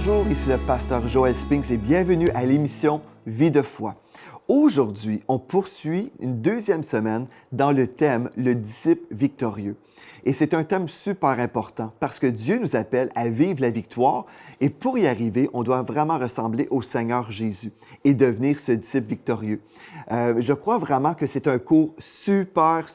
Bonjour, ici le pasteur Joel Spinks et bienvenue à l'émission Vie de foi. Aujourd'hui, on poursuit une deuxième semaine dans le thème Le disciple victorieux. Et c'est un thème super important parce que Dieu nous appelle à vivre la victoire et pour y arriver, on doit vraiment ressembler au Seigneur Jésus et devenir ce disciple victorieux. Je crois vraiment que c'est un cours super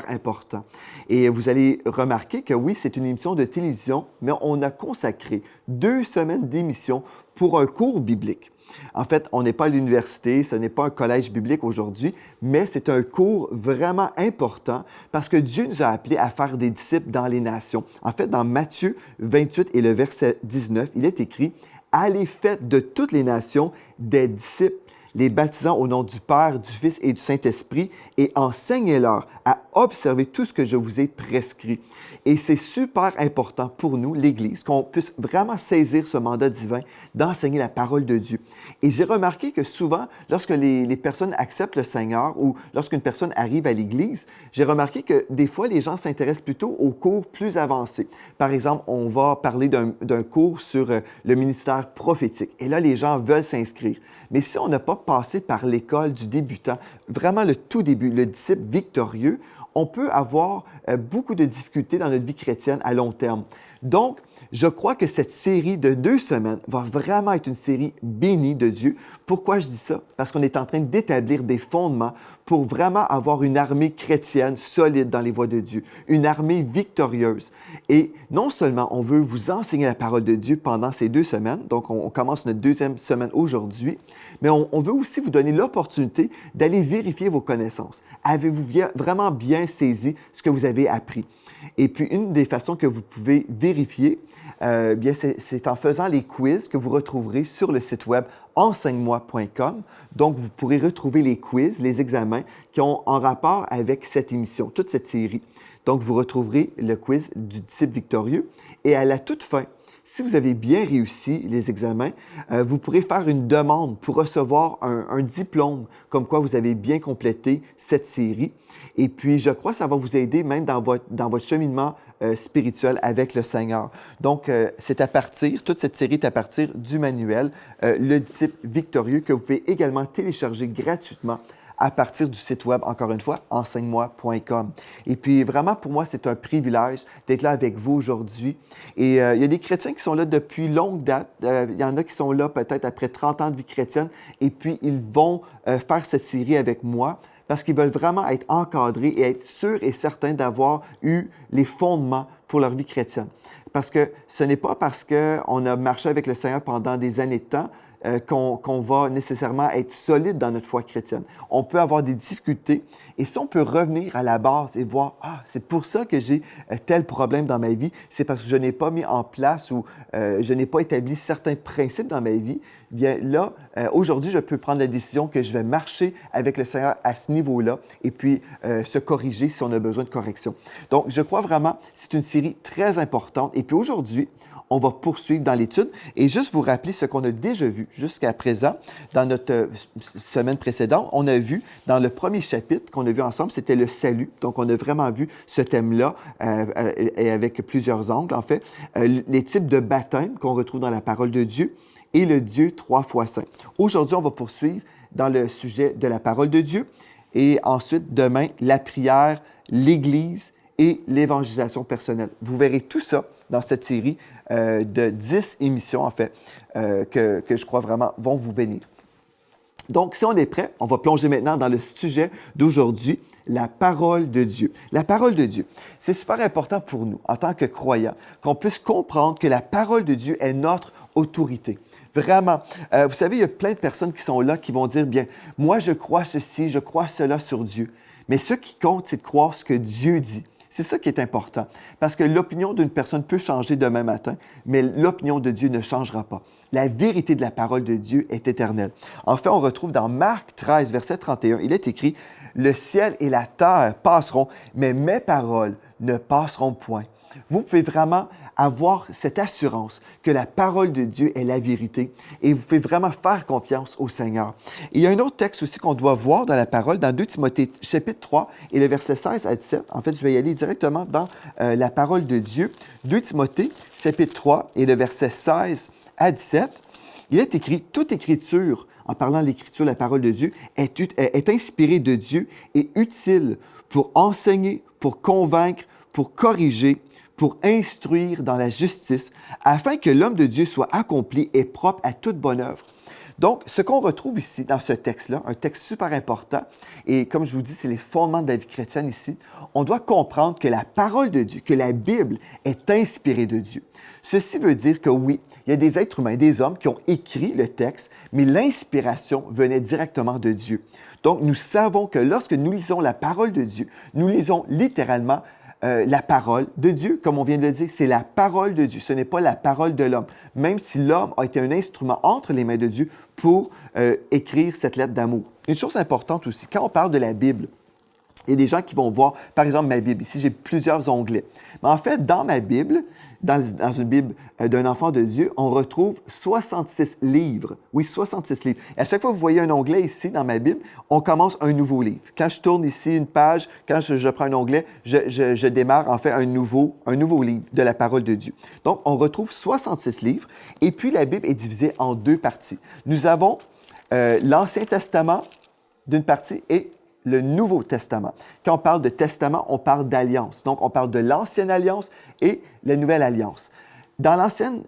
important. Et vous allez remarquer que oui, c'est une émission de télévision, mais on a consacré 2 semaines d'émission pour un cours biblique. En fait, on n'est pas à l'université, ce n'est pas un collège biblique aujourd'hui, mais c'est un cours vraiment important parce que Dieu nous a appelés à faire des disciples dans les nations. En fait, dans Matthieu 28 et le verset 19, il est écrit « Allez, faites de toutes les nations des disciples, les baptisant au nom du Père, du Fils et du Saint-Esprit, et enseignez-leur à observer tout ce que je vous ai prescrit. » Et c'est super important pour nous, l'Église, qu'on puisse vraiment saisir ce mandat divin d'enseigner la parole de Dieu. Et j'ai remarqué que souvent, lorsque les personnes acceptent le Seigneur ou lorsqu'une personne arrive à l'Église, j'ai remarqué que des fois, les gens s'intéressent plutôt aux cours plus avancés. Par exemple, on va parler d'un cours sur le ministère prophétique. Et là, les gens veulent s'inscrire. Mais si on n'a pas passé par l'école du débutant, vraiment le tout début, le disciple victorieux, on peut avoir beaucoup de difficultés dans notre vie chrétienne à long terme. Donc, je crois que cette série de 2 semaines va vraiment être une série bénie de Dieu. Pourquoi je dis ça? Parce qu'on est en train d'établir des fondements pour vraiment avoir une armée chrétienne solide dans les voies de Dieu, une armée victorieuse. Et non seulement on veut vous enseigner la parole de Dieu pendant ces 2 semaines, donc on commence notre 2e semaine aujourd'hui, mais on veut aussi vous donner l'opportunité d'aller vérifier vos connaissances. Avez-vous vraiment bien saisi ce que vous avez appris? Et puis, une des façons que vous pouvez vérifier, bien, c'est en faisant les quiz que vous retrouverez sur le site web enseigne-moi.com. Donc, vous pourrez retrouver les quiz, les examens qui ont en rapport avec cette émission, toute cette série. Donc, vous retrouverez le quiz du disciple victorieux. Et à la toute fin, si vous avez bien réussi les examens, vous pourrez faire une demande pour recevoir un diplôme comme quoi vous avez bien complété cette série. Et puis, je crois que ça va vous aider même dans votre cheminement spirituel avec le Seigneur. Donc, toute cette série est à partir du manuel Le disciple victorieux que vous pouvez également télécharger gratuitement à partir du site web, encore une fois, enseigne-moi.com. Et puis, vraiment, pour moi, c'est un privilège d'être là avec vous aujourd'hui. Et il y a des chrétiens qui sont là depuis longue date. Il y en a qui sont là peut-être après 30 ans de vie chrétienne. Et puis, ils vont faire cette série avec moi parce qu'ils veulent vraiment être encadrés et être sûrs et certains d'avoir eu les fondements pour leur vie chrétienne. Parce que ce n'est pas parce qu'on a marché avec le Seigneur pendant des années de temps qu'on va nécessairement être solide dans notre foi chrétienne. On peut avoir des difficultés et si on peut revenir à la base et voir « Ah, c'est pour ça que j'ai tel problème dans ma vie, c'est parce que je n'ai pas mis en place ou je n'ai pas établi certains principes dans ma vie. » Bien là, aujourd'hui, je peux prendre la décision que je vais marcher avec le Seigneur à ce niveau-là et puis se corriger si on a besoin de correction. Donc, je crois vraiment que c'est une série très importante. Et puis aujourd'hui, on va poursuivre dans l'étude et juste vous rappeler ce qu'on a déjà vu jusqu'à présent dans notre semaine précédente. On a vu dans le premier chapitre qu'on a vu ensemble, c'était le salut. Donc, on a vraiment vu ce thème-là et avec plusieurs angles, en fait. Les types de baptême qu'on retrouve dans la parole de Dieu et le Dieu 3 fois saint. Aujourd'hui, on va poursuivre dans le sujet de la parole de Dieu et ensuite, demain, la prière, l'Église et l'évangélisation personnelle. Vous verrez tout ça dans cette série de 10 émissions, en fait, que je crois vraiment vont vous bénir. Donc, si on est prêt, on va plonger maintenant dans le sujet d'aujourd'hui, la parole de Dieu. La parole de Dieu, c'est super important pour nous, en tant que croyants, qu'on puisse comprendre que la parole de Dieu est notre autorité. Vraiment. Vous savez, il y a plein de personnes qui sont là, qui vont dire, bien, moi, je crois ceci, je crois cela sur Dieu. Mais ce qui compte, c'est de croire ce que Dieu dit. C'est ça qui est important, parce que l'opinion d'une personne peut changer demain matin, mais l'opinion de Dieu ne changera pas. La vérité de la parole de Dieu est éternelle. En fait, on retrouve dans Marc 13, verset 31, il est écrit « Le ciel et la terre passeront, mais mes paroles ne passeront point. » Vous pouvez vraiment avoir cette assurance que la parole de Dieu est la vérité et vous pouvez vraiment faire confiance au Seigneur. Et il y a un autre texte aussi qu'on doit voir dans la parole, dans 2 Timothée chapitre 3 et le verset 16 à 17. En fait, je vais y aller directement dans la parole de Dieu. 2 Timothée chapitre 3 et le verset 16 à 17, il est écrit « Toute écriture », en parlant de l'écriture, la parole de Dieu, est inspirée de Dieu et utile pour enseigner, pour convaincre, pour corriger, pour instruire dans la justice, afin que l'homme de Dieu soit accompli et propre à toute bonne œuvre. Donc, ce qu'on retrouve ici dans ce texte-là, un texte super important, et comme je vous dis, c'est les fondements de la vie chrétienne ici, on doit comprendre que la parole de Dieu, que la Bible est inspirée de Dieu. Ceci veut dire que oui, il y a des êtres humains, des hommes qui ont écrit le texte, mais l'inspiration venait directement de Dieu. Donc, nous savons que lorsque nous lisons la parole de Dieu, nous lisons littéralement la parole de Dieu, comme on vient de le dire, c'est la parole de Dieu, ce n'est pas la parole de l'homme, même si l'homme a été un instrument entre les mains de Dieu pour écrire cette lettre d'amour. Une chose importante aussi, quand on parle de la Bible, il y a des gens qui vont voir, par exemple, ma Bible. Ici, j'ai plusieurs onglets. Mais en fait, dans ma Bible, dans une Bible d'un enfant de Dieu, on retrouve 66 livres. Oui, 66 livres. Et à chaque fois que vous voyez un onglet ici dans ma Bible, on commence un nouveau livre. Quand je tourne ici une page, quand je prends un onglet, je démarre en fait un nouveau livre de la parole de Dieu. Donc, on retrouve 66 livres. Et puis, la Bible est divisée en deux parties. Nous avons l'Ancien Testament d'une partie et le Nouveau Testament. Quand on parle de testament, on parle d'alliance. Donc, on parle de l'Ancienne Alliance et la Nouvelle Alliance. Dans l'Ancienne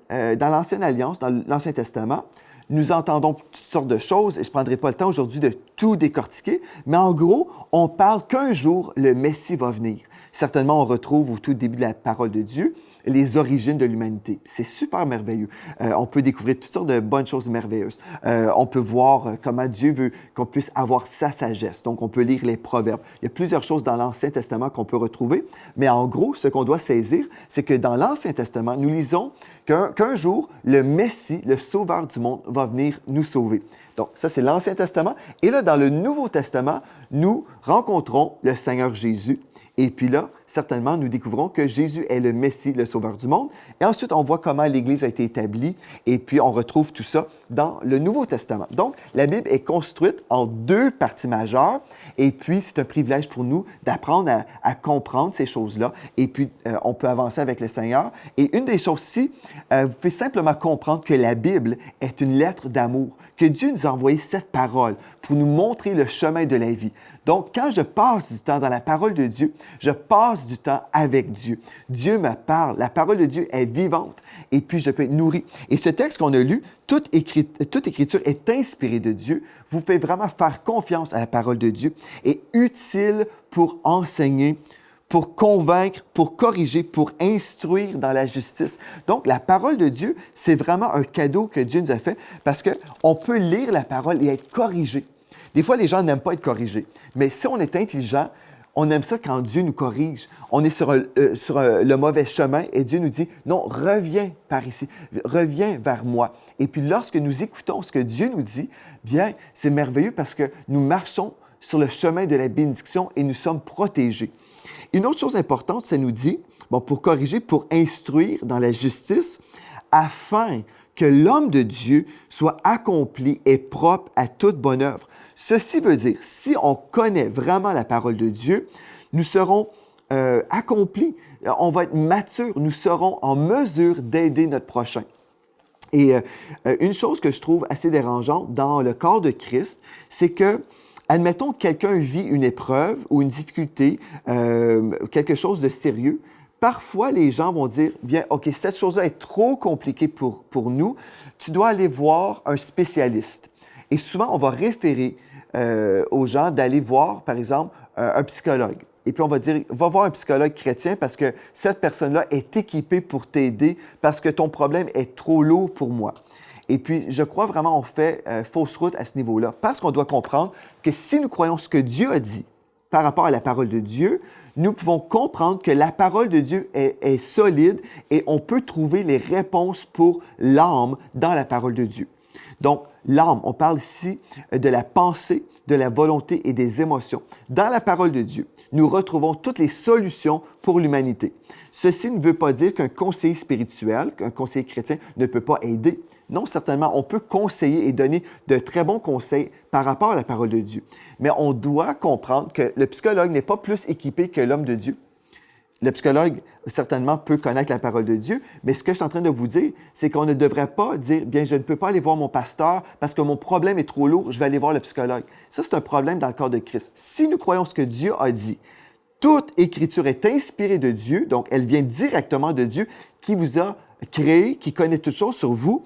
Alliance, dans l'Ancien Testament, nous entendons toutes sortes de choses et je ne prendrai pas le temps aujourd'hui de tout décortiquer, mais en gros, on parle qu'un jour, le Messie va venir. Certainement, on retrouve au tout début de la parole de Dieu les origines de l'humanité. C'est super merveilleux. On peut découvrir toutes sortes de bonnes choses merveilleuses. On peut voir comment Dieu veut qu'on puisse avoir sa sagesse. Donc, on peut lire les proverbes. Il y a plusieurs choses dans l'Ancien Testament qu'on peut retrouver, mais en gros, ce qu'on doit saisir, c'est que dans l'Ancien Testament, nous lisons qu'un jour, le Messie, le Sauveur du monde, va venir nous sauver. Donc, ça, c'est l'Ancien Testament. Et là, dans le Nouveau Testament, nous rencontrons le Seigneur Jésus. Et puis là, certainement, nous découvrons que Jésus est le Messie, le Sauveur du monde. Et ensuite, on voit comment l'Église a été établie. Et puis, on retrouve tout ça dans le Nouveau Testament. Donc, la Bible est construite en deux parties majeures. Et puis, c'est un privilège pour nous d'apprendre à comprendre ces choses-là. Et puis, on peut avancer avec le Seigneur. Et une des choses-ci, vous pouvez simplement comprendre que la Bible est une lettre d'amour, que Dieu nous a envoyé cette parole pour nous montrer le chemin de la vie. Donc, quand je passe du temps dans la parole de Dieu, je passe du temps avec Dieu. Dieu me parle. La parole de Dieu est vivante et puis je peux être nourri. Et ce texte qu'on a lu, toute écriture est inspirée de Dieu. Vous pouvez vraiment faire confiance à la parole de Dieu et utile pour enseigner, pour convaincre, pour corriger, pour instruire dans la justice. Donc, la parole de Dieu, c'est vraiment un cadeau que Dieu nous a fait parce qu'on peut lire la parole et être corrigé. Des fois, les gens n'aiment pas être corrigés. Mais si on est intelligent, on aime ça quand Dieu nous corrige. On est sur le mauvais chemin et Dieu nous dit, non, reviens par ici, reviens vers moi. Et puis, lorsque nous écoutons ce que Dieu nous dit, bien, c'est merveilleux parce que nous marchons sur le chemin de la bénédiction et nous sommes protégés. Une autre chose importante, ça nous dit, pour corriger, pour instruire dans la justice, afin que l'homme de Dieu soit accompli et propre à toute bonne œuvre. Ceci veut dire, si on connaît vraiment la parole de Dieu, nous serons accomplis, on va être matures, nous serons en mesure d'aider notre prochain. Et une chose que je trouve assez dérangeante dans le corps de Christ, c'est que, admettons que quelqu'un vit une épreuve ou une difficulté, quelque chose de sérieux, parfois, les gens vont dire, bien, OK, cette chose-là est trop compliquée pour nous, tu dois aller voir un spécialiste. Et souvent, on va référer aux gens d'aller voir, par exemple, un psychologue. Et puis, on va dire, va voir un psychologue chrétien parce que cette personne-là est équipée pour t'aider parce que ton problème est trop lourd pour moi. Et puis, je crois vraiment qu'on fait fausse route à ce niveau-là parce qu'on doit comprendre que si nous croyons ce que Dieu a dit par rapport à la parole de Dieu, nous pouvons comprendre que la parole de Dieu est solide et on peut trouver les réponses pour l'âme dans la parole de Dieu. Donc, l'âme, on parle ici de la pensée, de la volonté et des émotions. Dans la parole de Dieu, nous retrouvons toutes les solutions pour l'humanité. Ceci ne veut pas dire qu'un conseiller spirituel, qu'un conseiller chrétien ne peut pas aider. Non, certainement, on peut conseiller et donner de très bons conseils par rapport à la parole de Dieu. Mais on doit comprendre que le psychologue n'est pas plus équipé que l'homme de Dieu. le psychologue, certainement, peut connaître la parole de Dieu, mais ce que je suis en train de vous dire, c'est qu'on ne devrait pas dire, bien, je ne peux pas aller voir mon pasteur parce que mon problème est trop lourd, je vais aller voir le psychologue. Ça, c'est un problème dans le corps de Christ. Si nous croyons ce que Dieu a dit, toute écriture est inspirée de Dieu, donc elle vient directement de Dieu qui vous a créé, qui connaît toutes choses sur vous,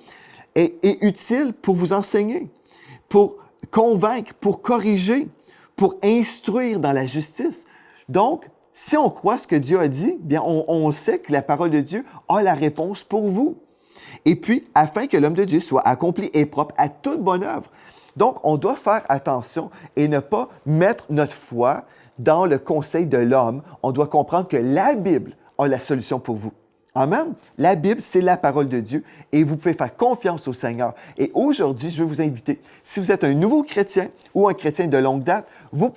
et est utile pour vous enseigner, pour convaincre, pour corriger, pour instruire dans la justice. Donc, si on croit ce que Dieu a dit, bien, on sait que la parole de Dieu a la réponse pour vous. Et puis, afin que l'homme de Dieu soit accompli et propre à toute bonne œuvre. Donc, on doit faire attention et ne pas mettre notre foi dans le conseil de l'homme. On doit comprendre que la Bible a la solution pour vous. Amen. La Bible, c'est la parole de Dieu et vous pouvez faire confiance au Seigneur. Et aujourd'hui, je veux vous inviter, si vous êtes un nouveau chrétien ou un chrétien de longue date, vous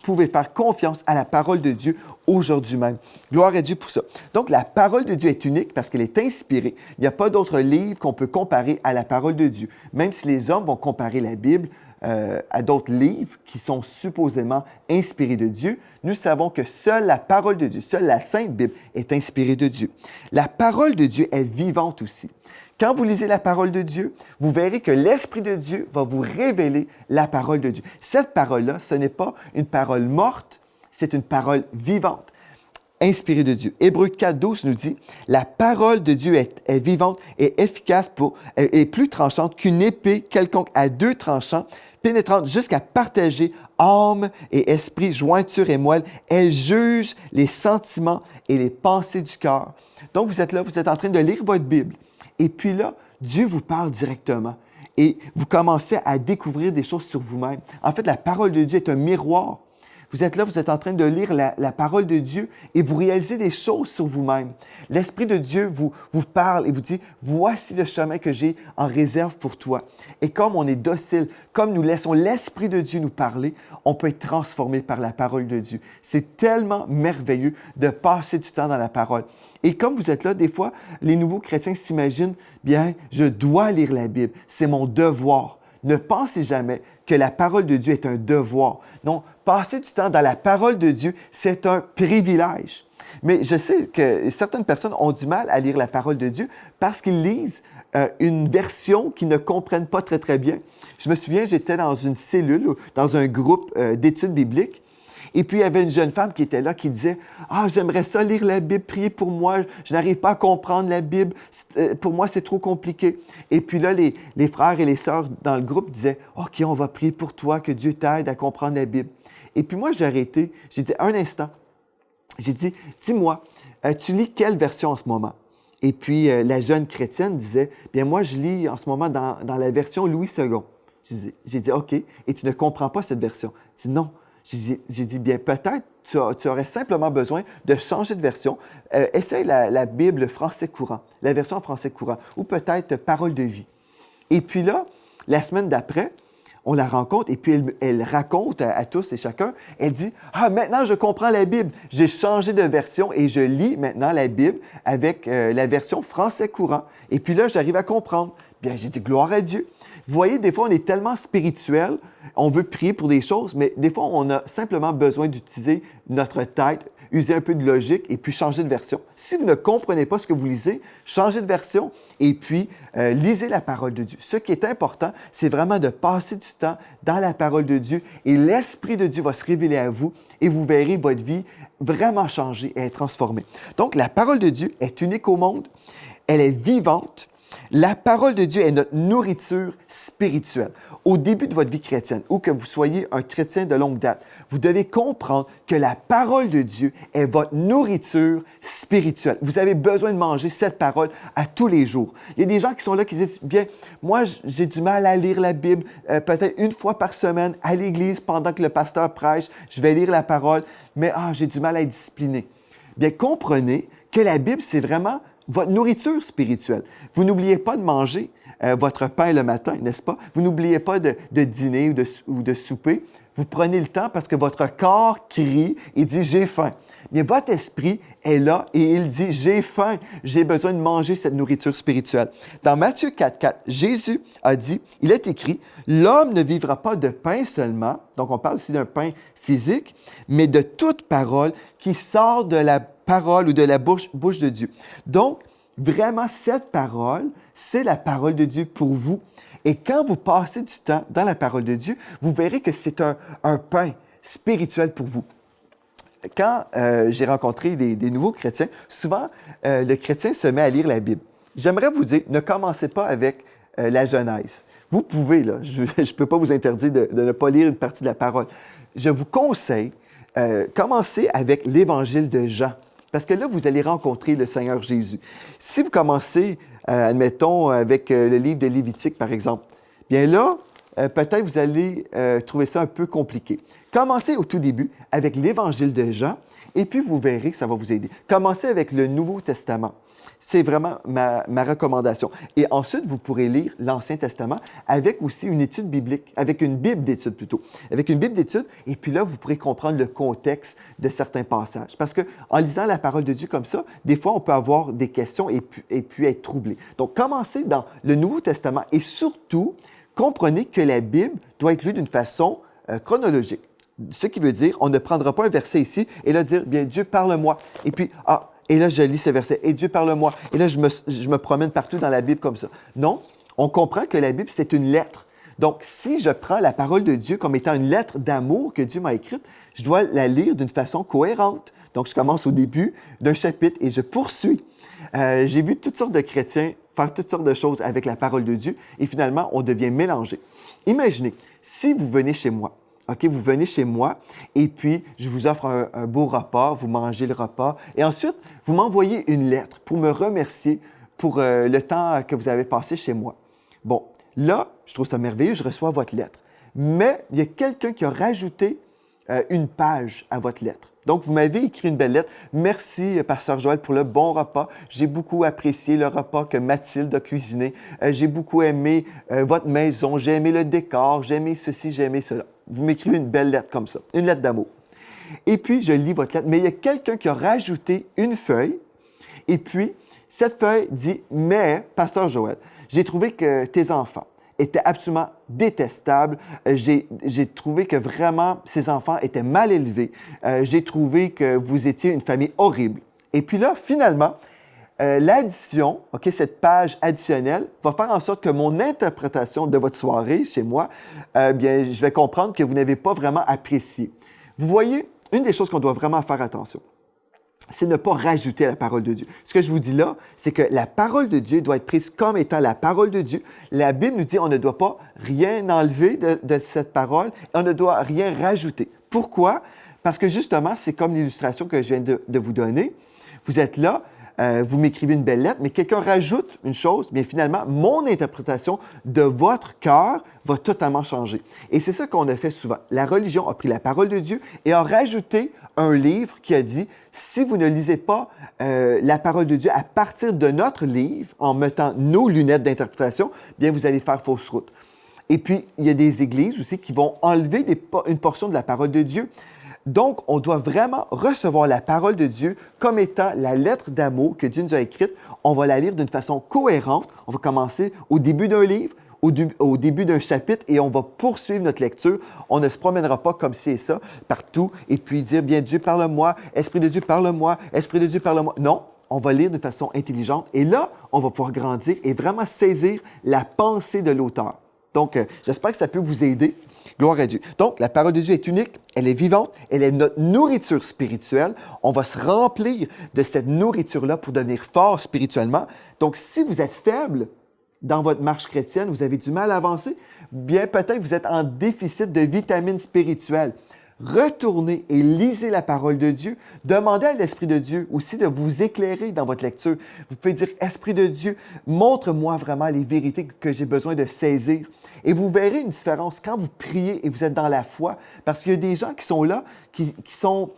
pouvez faire confiance à la parole de Dieu aujourd'hui même. Gloire à Dieu pour ça. Donc, la parole de Dieu est unique parce qu'elle est inspirée. Il n'y a pas d'autre livre qu'on peut comparer à la parole de Dieu. Même si les hommes vont comparer la Bible à d'autres livres qui sont supposément inspirés de Dieu, nous savons que seule la parole de Dieu, seule la Sainte Bible est inspirée de Dieu. La parole de Dieu est vivante aussi. Quand vous lisez la parole de Dieu, vous verrez que l'Esprit de Dieu va vous révéler la parole de Dieu. Cette parole-là, ce n'est pas une parole morte, c'est une parole vivante, inspirée de Dieu. Hébreux 4:12 nous dit, « La parole de Dieu est vivante et efficace et plus tranchante qu'une épée quelconque à deux tranchants, pénétrante jusqu'à partager âme et esprit, jointure et moelle. Elle juge les sentiments et les pensées du cœur. » Donc, vous êtes là, vous êtes en train de lire votre Bible. Et puis là, Dieu vous parle directement. Et vous commencez à découvrir des choses sur vous-même. En fait, la parole de Dieu est un miroir. Vous êtes là, vous êtes en train de lire la parole de Dieu et vous réalisez des choses sur vous-même. L'Esprit de Dieu vous parle et vous dit, « Voici le chemin que j'ai en réserve pour toi. » Et comme on est docile, comme nous laissons l'Esprit de Dieu nous parler, on peut être transformé par la parole de Dieu. C'est tellement merveilleux de passer du temps dans la parole. Et comme vous êtes là, des fois, les nouveaux chrétiens s'imaginent, « Bien, je dois lire la Bible, c'est mon devoir. » Ne pensez jamais que la parole de Dieu est un devoir. Non, passer du temps dans la parole de Dieu, c'est un privilège. Mais je sais que certaines personnes ont du mal à lire la parole de Dieu parce qu'ils lisent une version qu'ils ne comprennent pas très, très bien. Je me souviens, j'étais dans une cellule, dans un groupe d'études bibliques. Et puis, il y avait une jeune femme qui était là, qui disait, « Ah, j'aimerais ça lire la Bible, priez pour moi, je n'arrive pas à comprendre la Bible, pour moi, c'est trop compliqué. » Et puis là, les frères et les sœurs dans le groupe disaient, « OK, on va prier pour toi, que Dieu t'aide à comprendre la Bible. » Et puis moi, j'ai arrêté, j'ai dit, un instant, j'ai dit, « Dis-moi, tu lis quelle version en ce moment? » Et puis, la jeune chrétienne disait, « Bien, moi, je lis en ce moment dans la version Louis II. » J'ai dit, « OK, et tu ne comprends pas cette version? » Elle dit, « Non. » J'ai dit, bien, peut-être tu aurais simplement besoin de changer de version. Essaye la Bible français courant, la version en français courant, ou peut-être Parole de vie. Et puis là, la semaine d'après, on la rencontre et puis elle raconte à tous et chacun, elle dit, « Ah, maintenant je comprends la Bible. J'ai changé de version et je lis maintenant la Bible avec la version français courant. Et puis là, j'arrive à comprendre. » Bien, j'ai dit, « Gloire à Dieu. » Vous voyez, des fois, on est tellement spirituel, on veut prier pour des choses, mais des fois, on a simplement besoin d'utiliser notre tête, user un peu de logique et puis changer de version. Si vous ne comprenez pas ce que vous lisez, changez de version et puis lisez la parole de Dieu. Ce qui est important, c'est vraiment de passer du temps dans la parole de Dieu et l'Esprit de Dieu va se révéler à vous et vous verrez votre vie vraiment changer et être transformée. Donc, la parole de Dieu est unique au monde, elle est vivante. La parole de Dieu est notre nourriture spirituelle. Au début de votre vie chrétienne, ou que vous soyez un chrétien de longue date, vous devez comprendre que la parole de Dieu est votre nourriture spirituelle. Vous avez besoin de manger cette parole à tous les jours. Il y a des gens qui sont là qui disent, bien, moi, j'ai du mal à lire la Bible, peut-être une fois par semaine à l'église pendant que le pasteur prêche, je vais lire la parole, mais j'ai du mal à être discipliné. Bien, comprenez que la Bible, c'est vraiment votre nourriture spirituelle. Vous n'oubliez pas de manger votre pain le matin, n'est-ce pas? Vous n'oubliez pas de dîner ou de souper. Vous prenez le temps parce que votre corps crie et dit « j'ai faim ». Mais votre esprit est là et il dit « j'ai faim, j'ai besoin de manger cette nourriture spirituelle ». Dans Matthieu 4:4, Jésus a dit, il est écrit « L'homme ne vivra pas de pain seulement », donc on parle ici d'un pain physique, « mais de toute parole qui sort de la parole ou de la bouche de Dieu. Donc, vraiment, cette parole, c'est la parole de Dieu pour vous. Et quand vous passez du temps dans la parole de Dieu, vous verrez que c'est un pain spirituel pour vous. Quand j'ai rencontré des nouveaux chrétiens, souvent, le chrétien se met à lire la Bible. J'aimerais vous dire, ne commencez pas avec la Genèse. Vous pouvez, là, je ne peux pas vous interdire de ne pas lire une partie de la parole. Je vous conseille, commencez avec l'Évangile de Jean, parce que là, vous allez rencontrer le Seigneur Jésus. Si vous commencez, admettons, avec le livre de Lévitique, par exemple, bien là, peut-être vous allez trouver ça un peu compliqué. Commencez au tout début avec l'Évangile de Jean, et puis vous verrez que ça va vous aider. Commencez avec le Nouveau Testament. C'est vraiment ma recommandation. Et ensuite, vous pourrez lire l'Ancien Testament avec aussi une étude biblique, avec une Bible d'étude plutôt. Avec une Bible d'étude, et puis là, vous pourrez comprendre le contexte de certains passages. Parce qu'en lisant la parole de Dieu comme ça, des fois, on peut avoir des questions et puis être troublé. Donc, commencez dans le Nouveau Testament et surtout, comprenez que la Bible doit être lue d'une façon chronologique. Ce qui veut dire, on ne prendra pas un verset ici et là dire, bien, Dieu, parle-moi. Et puis, et là, je lis ce verset. Et Dieu, parle-moi. Et là, je me promène partout dans la Bible comme ça. Non, on comprend que la Bible, c'est une lettre. Donc, si je prends la parole de Dieu comme étant une lettre d'amour que Dieu m'a écrite, je dois la lire d'une façon cohérente. Donc, je commence au début d'un chapitre et je poursuis. J'ai vu toutes sortes de chrétiens faire toutes sortes de choses avec la parole de Dieu et finalement, on devient mélangé. Imaginez, si vous venez chez moi, OK, vous venez chez moi et puis je vous offre un beau repas, vous mangez le repas et ensuite, vous m'envoyez une lettre pour me remercier pour le temps que vous avez passé chez moi. Bon, là, je trouve ça merveilleux, je reçois votre lettre. Mais il y a quelqu'un qui a rajouté une page à votre lettre. Donc, vous m'avez écrit une belle lettre. Merci, Pasteur Joël, pour le bon repas. J'ai beaucoup apprécié le repas que Mathilde a cuisiné. J'ai beaucoup aimé votre maison. J'ai aimé le décor. J'ai aimé ceci, j'ai aimé cela. Vous m'écrivez une belle lettre comme ça, une lettre d'amour. Et puis, je lis votre lettre. Mais il y a quelqu'un qui a rajouté une feuille. Et puis, cette feuille dit « Mais, Pasteur Joël, j'ai trouvé que tes enfants étaient absolument détestables. J'ai trouvé que vraiment, ces enfants étaient mal élevés. J'ai trouvé que vous étiez une famille horrible. » Et puis là, finalement, l'addition, OK, cette page additionnelle, va faire en sorte que mon interprétation de votre soirée chez moi, bien, je vais comprendre que vous n'avez pas vraiment apprécié. Vous voyez, une des choses qu'on doit vraiment faire attention, c'est ne pas rajouter à la parole de Dieu. Ce que je vous dis là, c'est que la parole de Dieu doit être prise comme étant la parole de Dieu. La Bible nous dit qu'on ne doit pas rien enlever de cette parole et on ne doit rien rajouter. Pourquoi? Parce que justement, c'est comme l'illustration que je viens de vous donner. Vous êtes là, vous m'écrivez une belle lettre, mais quelqu'un rajoute une chose, bien finalement, mon interprétation de votre cœur va totalement changer. Et c'est ça qu'on a fait souvent. La religion a pris la parole de Dieu et a rajouté un livre qui a dit, si vous ne lisez pas la parole de Dieu à partir de notre livre, en mettant nos lunettes d'interprétation, bien vous allez faire fausse route. Et puis, il y a des églises aussi qui vont enlever une portion de la parole de Dieu. Donc, on doit vraiment recevoir la parole de Dieu comme étant la lettre d'amour que Dieu nous a écrite. On va la lire d'une façon cohérente. On va commencer au début d'un livre, au début d'un chapitre et on va poursuivre notre lecture. On ne se promènera pas comme ci et ça partout et puis dire, bien Dieu, parle-moi, Esprit de Dieu, parle-moi, Esprit de Dieu, parle-moi. Non, on va lire de façon intelligente et là, on va pouvoir grandir et vraiment saisir la pensée de l'auteur. Donc, j'espère que ça peut vous aider. Gloire à Dieu. Donc, la parole de Dieu est unique, elle est vivante, elle est notre nourriture spirituelle. On va se remplir de cette nourriture-là pour devenir fort spirituellement. Donc, si vous êtes faible dans votre marche chrétienne, vous avez du mal à avancer, bien peut-être vous êtes en déficit de vitamines spirituelles. Retournez et lisez la parole de Dieu. Demandez à l'Esprit de Dieu aussi de vous éclairer dans votre lecture. Vous pouvez dire, Esprit de Dieu, montre-moi vraiment les vérités que j'ai besoin de saisir. Et vous verrez une différence quand vous priez et vous êtes dans la foi. Parce qu'il y a des gens qui sont là, qui sont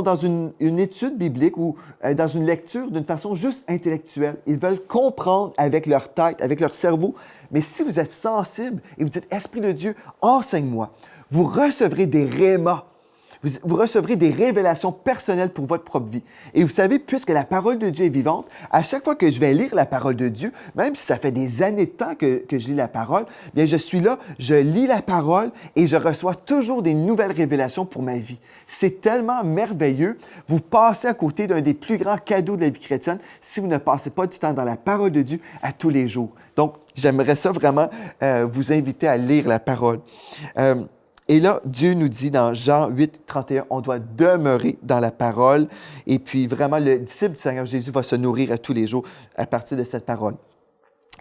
dans une étude biblique ou dans une lecture d'une façon juste intellectuelle. Ils veulent comprendre avec leur tête, avec leur cerveau. Mais si vous êtes sensible et vous dites, Esprit de Dieu, enseigne-moi, vous recevrez des rémas. Vous recevrez des révélations personnelles pour votre propre vie. Et vous savez, puisque la parole de Dieu est vivante, à chaque fois que je vais lire la parole de Dieu, même si ça fait des années de temps que je lis la parole, bien, je suis là, je lis la parole et je reçois toujours des nouvelles révélations pour ma vie. C'est tellement merveilleux. Vous passez à côté d'un des plus grands cadeaux de la vie chrétienne si vous ne passez pas du temps dans la parole de Dieu à tous les jours. Donc, j'aimerais ça vraiment vous inviter à lire la parole. Et là, Dieu nous dit dans Jean 8, 31, on doit demeurer dans la parole. Et puis vraiment, le disciple du Seigneur Jésus va se nourrir à tous les jours à partir de cette parole.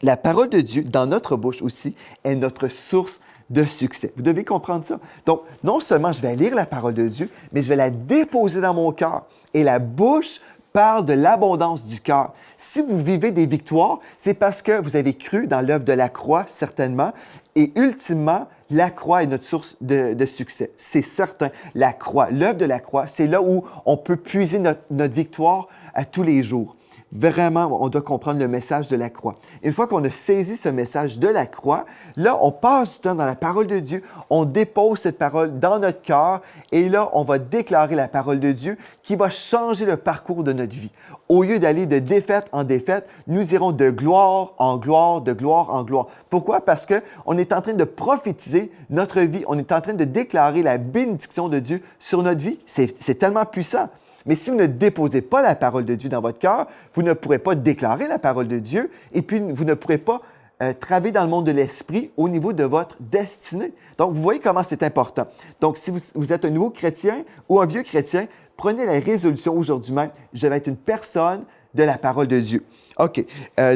La parole de Dieu, dans notre bouche aussi, est notre source de succès. Vous devez comprendre ça. Donc, non seulement je vais lire la parole de Dieu, mais je vais la déposer dans mon cœur. Et la bouche parle de l'abondance du cœur. Si vous vivez des victoires, c'est parce que vous avez cru dans l'œuvre de la croix, certainement, et ultimement, la croix est notre source de succès. C'est certain. La croix, l'œuvre de la croix, c'est là où on peut puiser notre victoire à tous les jours. Vraiment, on doit comprendre le message de la croix. Une fois qu'on a saisi ce message de la croix, là, on passe du temps dans la parole de Dieu, on dépose cette parole dans notre cœur et là, on va déclarer la parole de Dieu qui va changer le parcours de notre vie. Au lieu d'aller de défaite en défaite, nous irons de gloire en gloire, de gloire en gloire. Pourquoi? Parce qu'on est en train de prophétiser notre vie, on est en train de déclarer la bénédiction de Dieu sur notre vie. C'est tellement puissant. Mais si vous ne déposez pas la parole de Dieu dans votre cœur, vous ne pourrez pas déclarer la parole de Dieu et puis vous ne pourrez pas travailler dans le monde de l'esprit au niveau de votre destinée. Donc, vous voyez comment c'est important. Donc, si vous êtes un nouveau chrétien ou un vieux chrétien, prenez la résolution aujourd'hui même, je vais être une personne de la parole de Dieu. OK.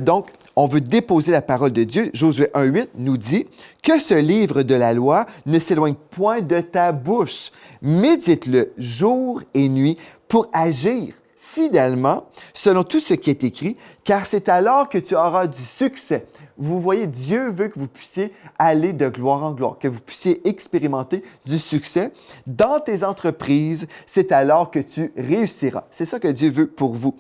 Donc, on veut déposer la parole de Dieu. Josué 1,8 nous dit « Que ce livre de la loi ne s'éloigne point de ta bouche. Médite-le jour et nuit pour agir fidèlement selon tout ce qui est écrit, car c'est alors que tu auras du succès. » Vous voyez, Dieu veut que vous puissiez aller de gloire en gloire, que vous puissiez expérimenter du succès. Dans tes entreprises, c'est alors que tu réussiras. C'est ça que Dieu veut pour vous.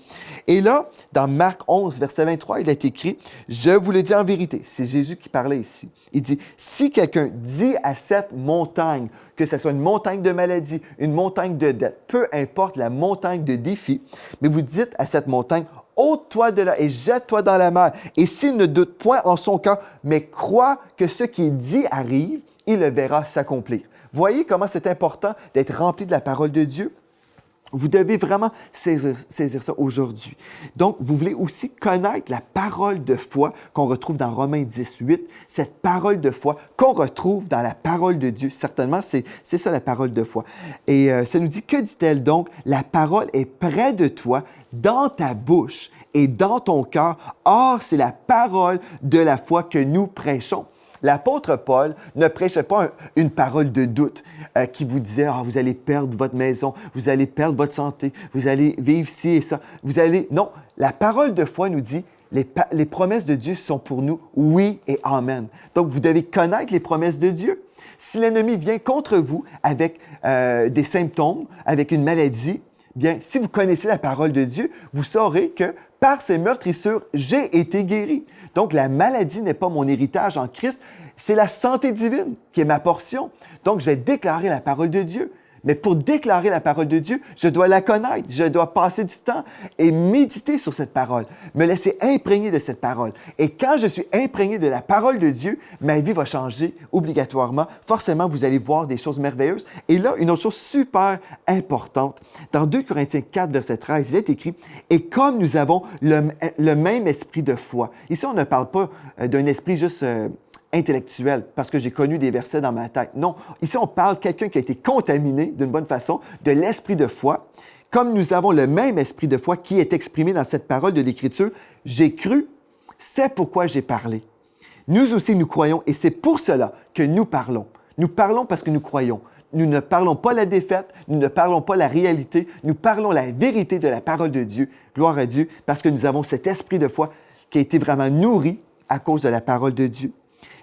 Et là, dans Marc 11, verset 23, il est écrit, « Je vous le dis en vérité. » C'est Jésus qui parlait ici. Il dit, « Si quelqu'un dit à cette montagne, que ce soit une montagne de maladie, une montagne de dette, peu importe la montagne de défi, mais vous dites à cette montagne, ôte-toi de là et jette-toi dans la mer. Et s'il ne doute point en son cœur, mais croit que ce qui est dit arrive, il le verra s'accomplir. » Voyez comment c'est important d'être rempli de la parole de Dieu? Vous devez vraiment saisir ça aujourd'hui. Donc, vous voulez aussi connaître la parole de foi qu'on retrouve dans Romains 10:8, cette parole de foi qu'on retrouve dans la parole de Dieu. Certainement, c'est ça la parole de foi. Et ça nous dit, que dit-elle donc? La parole est près de toi, dans ta bouche et dans ton cœur. Or, c'est la parole de la foi que nous prêchons. L'apôtre Paul ne prêchait pas une parole de doute qui vous disait « Ah, vous allez perdre votre maison, vous allez perdre votre santé, vous allez vivre ci et ça. » Non, la parole de foi nous dit « Les promesses de Dieu sont pour nous, oui et amen. » Donc, vous devez connaître les promesses de Dieu. Si l'ennemi vient contre vous avec des symptômes, avec une maladie, bien, si vous connaissez la parole de Dieu, vous saurez que par ses meurtrissures, j'ai été guéri. Donc, la maladie n'est pas mon héritage en Christ, c'est la santé divine qui est ma portion. Donc, je vais déclarer la parole de Dieu. Mais pour déclarer la parole de Dieu, je dois la connaître, je dois passer du temps et méditer sur cette parole, me laisser imprégner de cette parole. Et quand je suis imprégné de la parole de Dieu, ma vie va changer obligatoirement. Forcément, vous allez voir des choses merveilleuses. Et là, une autre chose super importante, dans 2 Corinthiens 4, verset 13, il est écrit « Et comme nous avons le même esprit de foi ». Ici, on ne parle pas d'un esprit juste intellectuel, parce que j'ai connu des versets dans ma tête. Non, ici on parle de quelqu'un qui a été contaminé d'une bonne façon de l'esprit de foi. Comme nous avons le même esprit de foi qui est exprimé dans cette parole de l'Écriture, j'ai cru, c'est pourquoi j'ai parlé. Nous aussi nous croyons et c'est pour cela que nous parlons. Nous parlons parce que nous croyons. Nous ne parlons pas la défaite, nous ne parlons pas la réalité, nous parlons la vérité de la parole de Dieu. Gloire à Dieu, parce que nous avons cet esprit de foi qui a été vraiment nourri à cause de la parole de Dieu.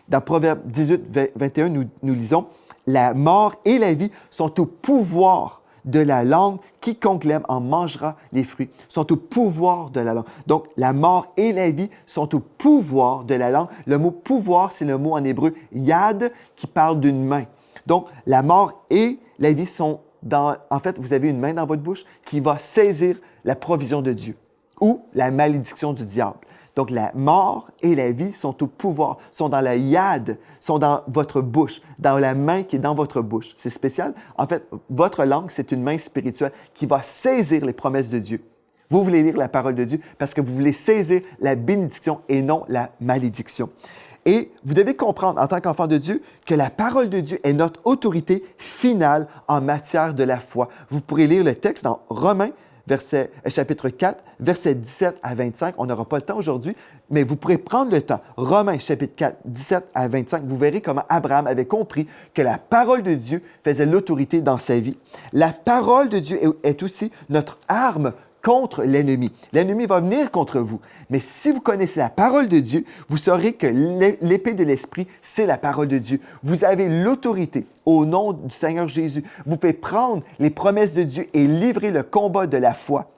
Dans Proverbe 18, 21, nous lisons « La mort et la vie sont au pouvoir de la langue. Quiconque l'aime en mangera les fruits. » Sont au pouvoir de la langue. Donc, la mort et la vie sont au pouvoir de la langue. Le mot « pouvoir », c'est le mot en hébreu « yad » qui parle d'une main. Donc, la mort et la vie sont en fait, vous avez une main dans votre bouche qui va saisir la provision de Dieu ou la malédiction du diable. Donc, la mort et la vie sont au pouvoir, sont dans la yad, sont dans votre bouche, dans la main qui est dans votre bouche. C'est spécial. En fait, votre langue, c'est une main spirituelle qui va saisir les promesses de Dieu. Vous voulez lire la parole de Dieu parce que vous voulez saisir la bénédiction et non la malédiction. Et vous devez comprendre, en tant qu'enfant de Dieu, que la parole de Dieu est notre autorité finale en matière de la foi. Vous pourrez lire le texte dans Romains, chapitre 4, versets 17 à 25. On n'aura pas le temps aujourd'hui, mais vous pourrez prendre le temps. Romains, chapitre 4, 17 à 25, vous verrez comment Abraham avait compris que la parole de Dieu faisait l'autorité dans sa vie. La parole de Dieu est aussi notre arme contre l'ennemi. L'ennemi va venir contre vous. Mais si vous connaissez la parole de Dieu, vous saurez que l'épée de l'Esprit, c'est la parole de Dieu. Vous avez l'autorité au nom du Seigneur Jésus. Vous pouvez prendre les promesses de Dieu et livrer le combat de la foi.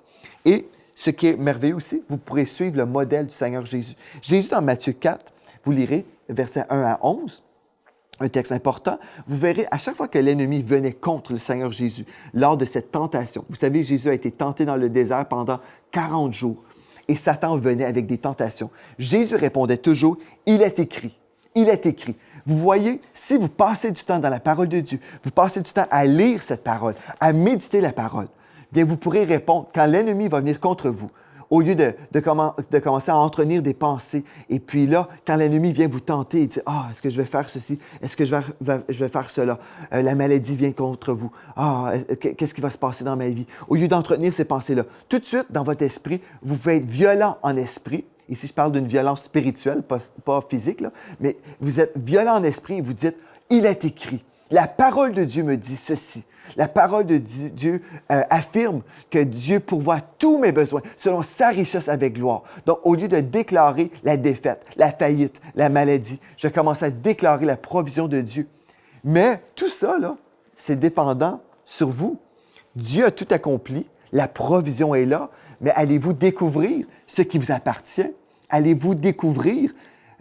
Et ce qui est merveilleux aussi, vous pourrez suivre le modèle du Seigneur Jésus. Jésus, dans Matthieu 4, vous lirez versets 1 à 11, un texte important, vous verrez à chaque fois que l'ennemi venait contre le Seigneur Jésus, lors de cette tentation. Vous savez, Jésus a été tenté dans le désert pendant 40 jours et Satan venait avec des tentations. Jésus répondait toujours, « Il est écrit, il est écrit ». Vous voyez, si vous passez du temps dans la parole de Dieu, vous passez du temps à lire cette parole, à méditer la parole, bien vous pourrez répondre quand l'ennemi va venir contre vous. Au lieu de commencer à entretenir des pensées. Et puis là, quand l'ennemi vient vous tenter, il dit « Ah, est-ce que je vais faire ceci? Est-ce que je vais faire cela? La maladie vient contre vous. Ah, qu'est-ce qui va se passer dans ma vie? » Au lieu d'entretenir ces pensées-là, tout de suite, dans votre esprit, vous pouvez être violent en esprit. Ici, je parle d'une violence spirituelle, pas physique, là, mais vous êtes violent en esprit et vous dites « Il est écrit. La parole de Dieu me dit ceci. » La parole de Dieu affirme que Dieu pourvoit tous mes besoins selon sa richesse avec gloire. Donc, au lieu de déclarer la défaite, la faillite, la maladie, je commence à déclarer la provision de Dieu. Mais tout ça, là, c'est dépendant sur vous. Dieu a tout accompli, la provision est là, mais allez-vous découvrir ce qui vous appartient? Allez-vous découvrir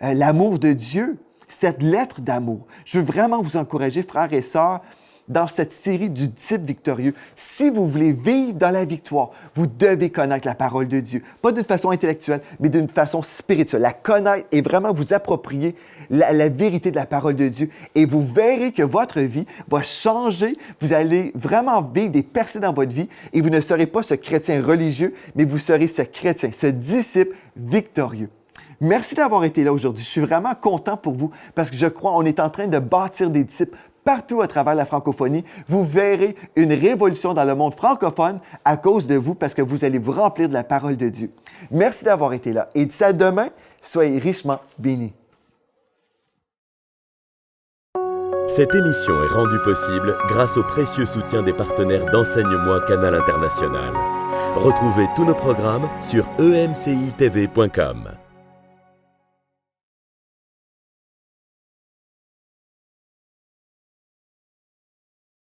l'amour de Dieu, cette lettre d'amour? Je veux vraiment vous encourager, frères et sœurs, dans cette série du disciple victorieux. Si vous voulez vivre dans la victoire, vous devez connaître la parole de Dieu. Pas d'une façon intellectuelle, mais d'une façon spirituelle. La connaître et vraiment vous approprier la vérité de la parole de Dieu. Et vous verrez que votre vie va changer. Vous allez vraiment vivre des percées dans votre vie et vous ne serez pas ce chrétien religieux, mais vous serez ce chrétien, ce disciple victorieux. Merci d'avoir été là aujourd'hui. Je suis vraiment content pour vous parce que je crois qu'on est en train de bâtir des disciples partout à travers la francophonie. Vous verrez une révolution dans le monde francophone à cause de vous parce que vous allez vous remplir de la parole de Dieu. Merci d'avoir été là et d'ici à demain, soyez richement bénis. Cette émission est rendue possible grâce au précieux soutien des partenaires d'Enseigne-moi Canal International. Retrouvez tous nos programmes sur emcitv.com.